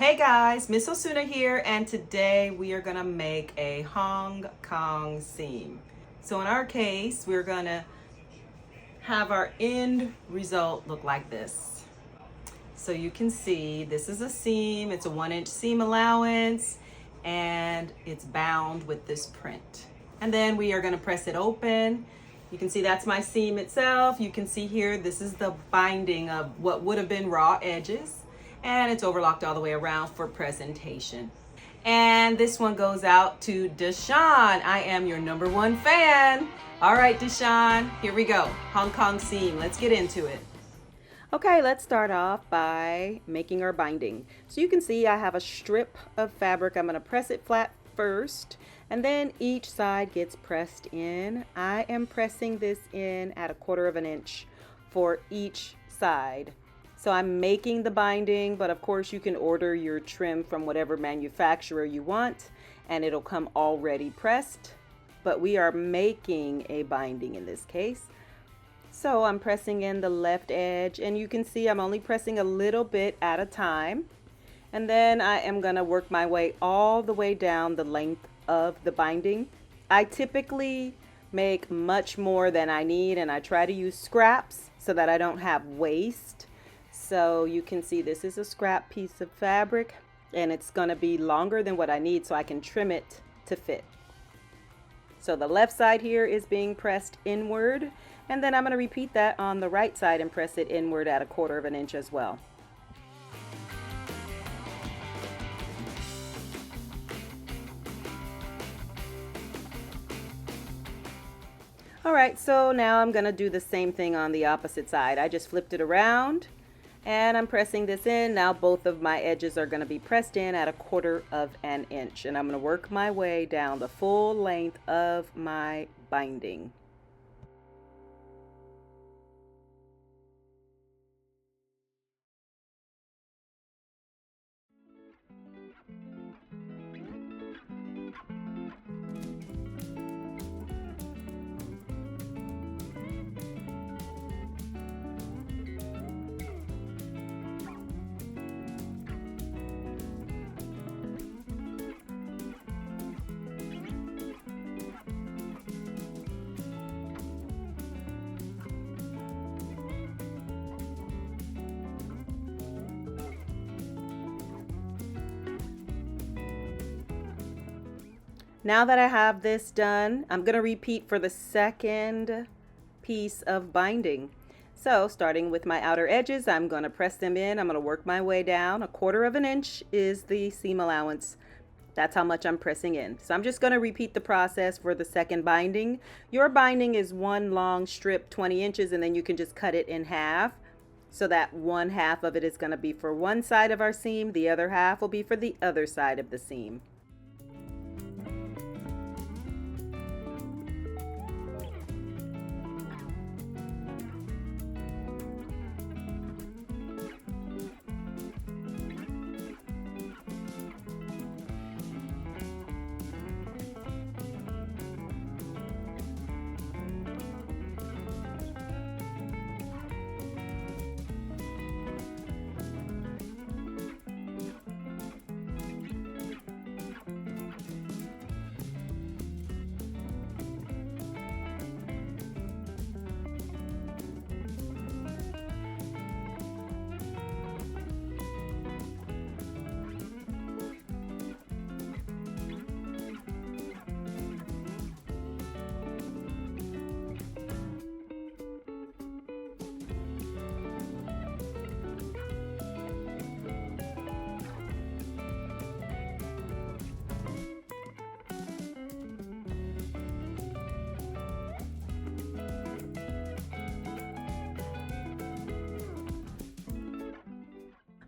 Hey guys, Miss Osuna here, and today we are gonna make a Hong Kong seam. So in our case, we're gonna have our end result look like this. So you can see this is a seam, it's a 1-inch seam allowance, and it's bound with this print. And then we are gonna press it open. You can see that's my seam itself. You can see here, this is the binding of what would have been raw edges, and it's overlocked all the way around for presentation. And this one goes out to Deshawn. I am your #1 fan. All right, Deshawn, here we go. Hong Kong seam, let's get into it. Okay, let's start off by making our binding. So you can see I have a strip of fabric. I'm gonna press it flat first, and then each side gets pressed in. I am pressing this in at 1/4 of an inch for each side. So I'm making the binding, but of course you can order your trim from whatever manufacturer you want, and it'll come already pressed. But we are making a binding in this case. So I'm pressing in the left edge, and you can see I'm only pressing a little bit at a time. And then I am gonna work my way all the way down the length of the binding. I typically make much more than I need, and I try to use scraps so that I don't have waste. So you can see this is a scrap piece of fabric, and it's gonna be longer than what I need so I can trim it to fit. So the left side here is being pressed inward, and then I'm going to repeat that on the right side and press it inward at 1/4 of an inch as well. All right, so now I'm going to do the same thing on the opposite side. I just flipped it around and I'm pressing this in. Now both of my edges are going to be pressed in at 1/4 of an inch, and I'm going to work my way down the full length of my binding. Now that I have this done, I'm going to repeat for the second piece of binding. So starting with my outer edges, I'm going to press them in. I'm going to work my way down. 1/4 of an inch is the seam allowance. That's how much I'm pressing in. So I'm just going to repeat the process for the second binding. Your binding is one long strip, 20 inches, and then you can just cut it in half. So that 1/2 of it is going to be for one side of our seam. The other half will be for the other side of the seam.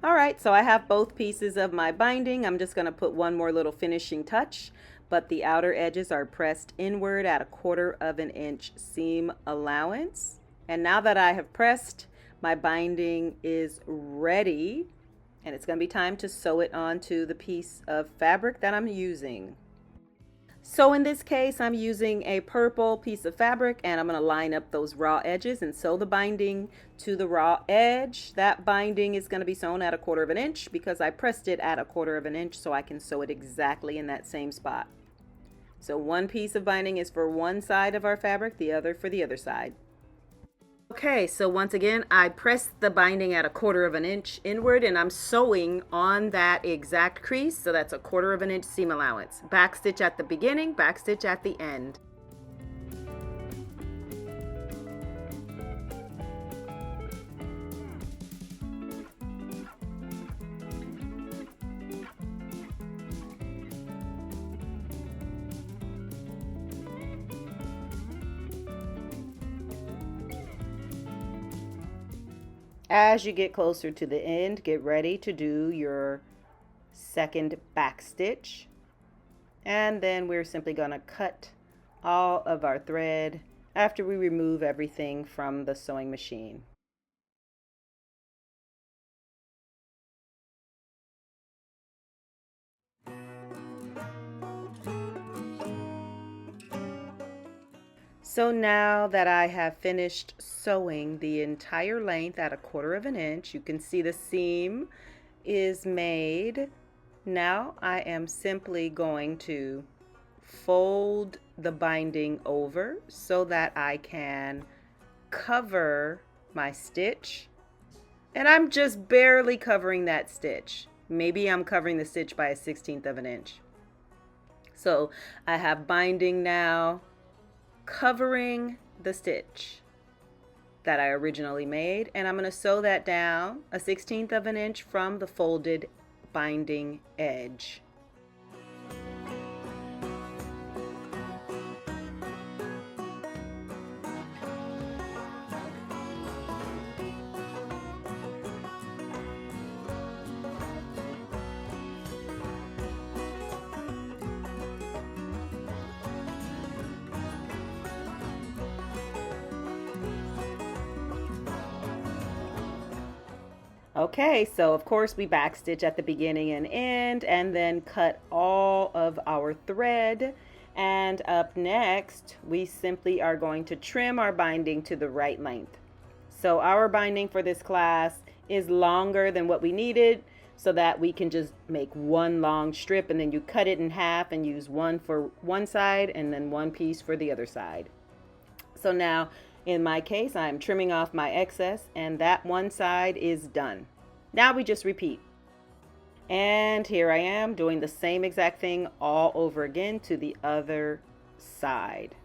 All right, so I have both pieces of my binding. I'm just going to put one more little finishing touch, but the outer edges are pressed inward at 1/4 of an inch seam allowance. And now that I have pressed, my binding is ready, and it's going to be time to sew it onto the piece of fabric that I'm using. So in this case, I'm using a purple piece of fabric and I'm going to line up those raw edges and sew the binding to the raw edge. That binding is going to be sewn at 1/4 of an inch because I pressed it at 1/4 of an inch so I can sew it exactly in that same spot. So one piece of binding is for one side of our fabric, the other for the other side. Okay, so once again, I pressed the binding at 1/4 of an inch inward and I'm sewing on that exact crease. So that's 1/4 of an inch seam allowance. Back stitch at the beginning, back stitch at the end. As you get closer to the end, get ready to do your second back stitch. And then we're simply going to cut all of our thread after we remove everything from the sewing machine. So now that I have finished sewing the entire length at 1/4 of an inch, you can see the seam is made. Now I am simply going to fold the binding over so that I can cover my stitch. And I'm just barely covering that stitch. Maybe I'm covering the stitch by 1/16 of an inch. So I have binding now covering the stitch that I originally made, and I'm going to sew that down 1/16 of an inch from the folded binding edge. Okay, so of course we backstitch at the beginning and end and then cut all of our thread. And up next, we simply are going to trim our binding to the right length. So our binding for this class is longer than what we needed so that we can just make one long strip, and then you cut it in half and use one for one side and then one piece for the other side. So now in my case, I'm trimming off my excess and that one side is done. Now we just repeat. And here I am doing the same exact thing all over again to the other side.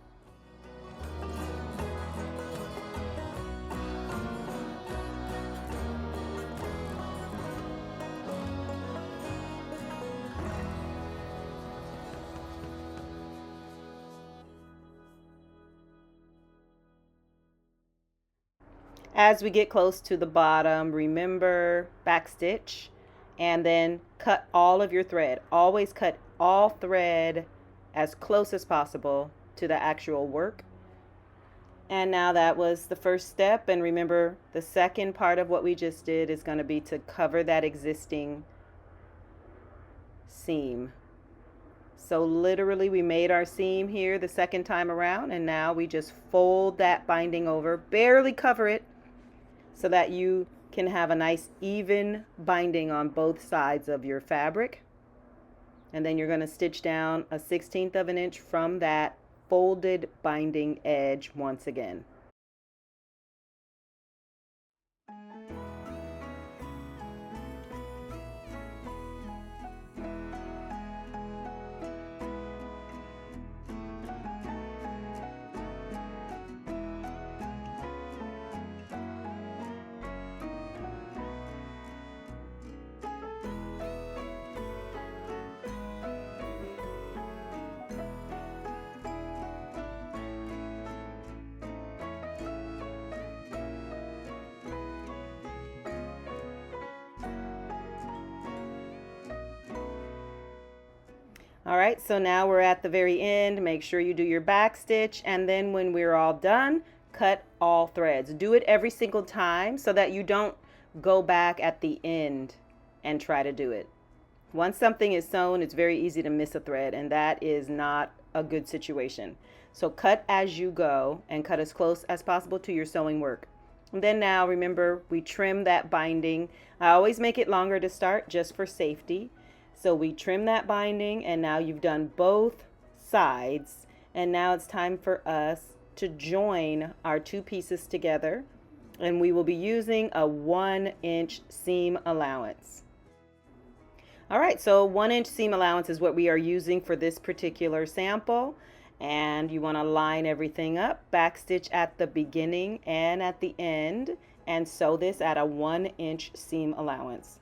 As we get close to the bottom, remember backstitch and then cut all of your thread. Always cut all thread as close as possible to the actual work. And now that was the first step, and remember the second part of what we just did is going to be to cover that existing seam. So literally we made our seam here the second time around, and now we just fold that binding over, barely cover it, so that you can have a nice even binding on both sides of your fabric. And then you're going to stitch down 1/16 of an inch from that folded binding edge once again. All right, so now we're at the very end. Make sure you do your back stitch, and then when we're all done, cut all threads. Do it every single time so that you don't go back at the end and try to do it. Once something is sewn, it's very easy to miss a thread, and that is not a good situation. So cut as you go and cut as close as possible to your sewing work. And then now remember, we trim that binding. I always make it longer to start just for safety. So we trim that binding, and now you've done both sides. And now it's time for us to join our two pieces together. And we will be using a 1-inch seam allowance. All right, so 1-inch seam allowance is what we are using for this particular sample. And you want to line everything up, backstitch at the beginning and at the end, and sew this at a 1-inch seam allowance.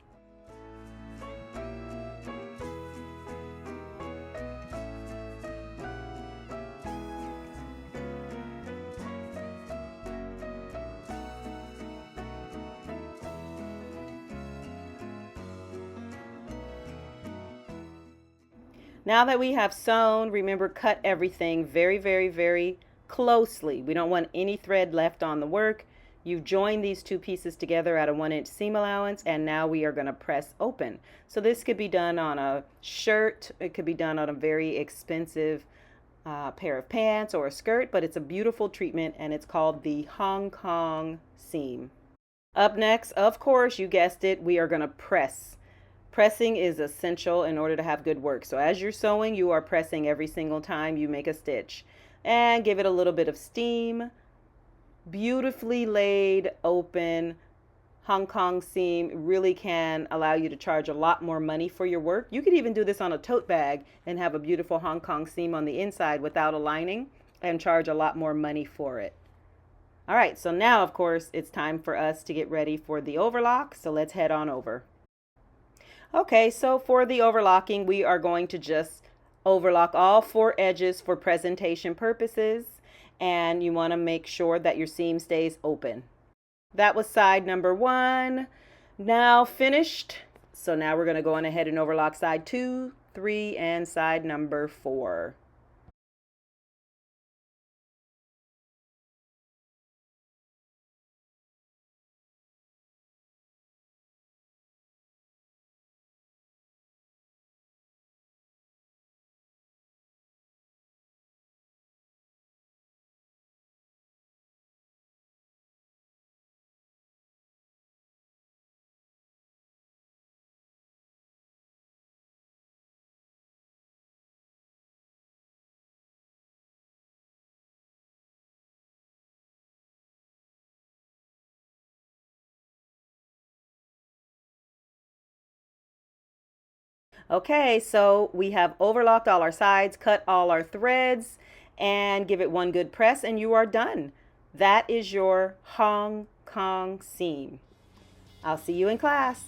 Now that we have sewn, remember, cut everything very, very, very closely. We don't want any thread left on the work. You've joined these two pieces together at a 1-inch seam allowance, and now we are going to press open. So this could be done on a shirt. It could be done on a very expensive pair of pants or a skirt, but it's a beautiful treatment, and it's called the Hong Kong seam. Up next, of course, you guessed it, we are going to press. Pressing is essential in order to have good work. So as you're sewing, you are pressing every single time you make a stitch. And give it a little bit of steam. Beautifully laid, open Hong Kong seam really can allow you to charge a lot more money for your work. You could even do this on a tote bag and have a beautiful Hong Kong seam on the inside without a lining and charge a lot more money for it. All right, so now, of course, it's time for us to get ready for the overlock. So let's head on over. Okay, so for the overlocking, we are going to just overlock all 4 edges for presentation purposes, and you want to make sure that your seam stays open. That was side number 1. Now finished. So now we're going to go on ahead and overlock side 2, 3, and side number 4. Okay, so we have overlocked all our sides, cut all our threads, and give it one good press, and you are done. That is your Hong Kong seam. I'll see you in class.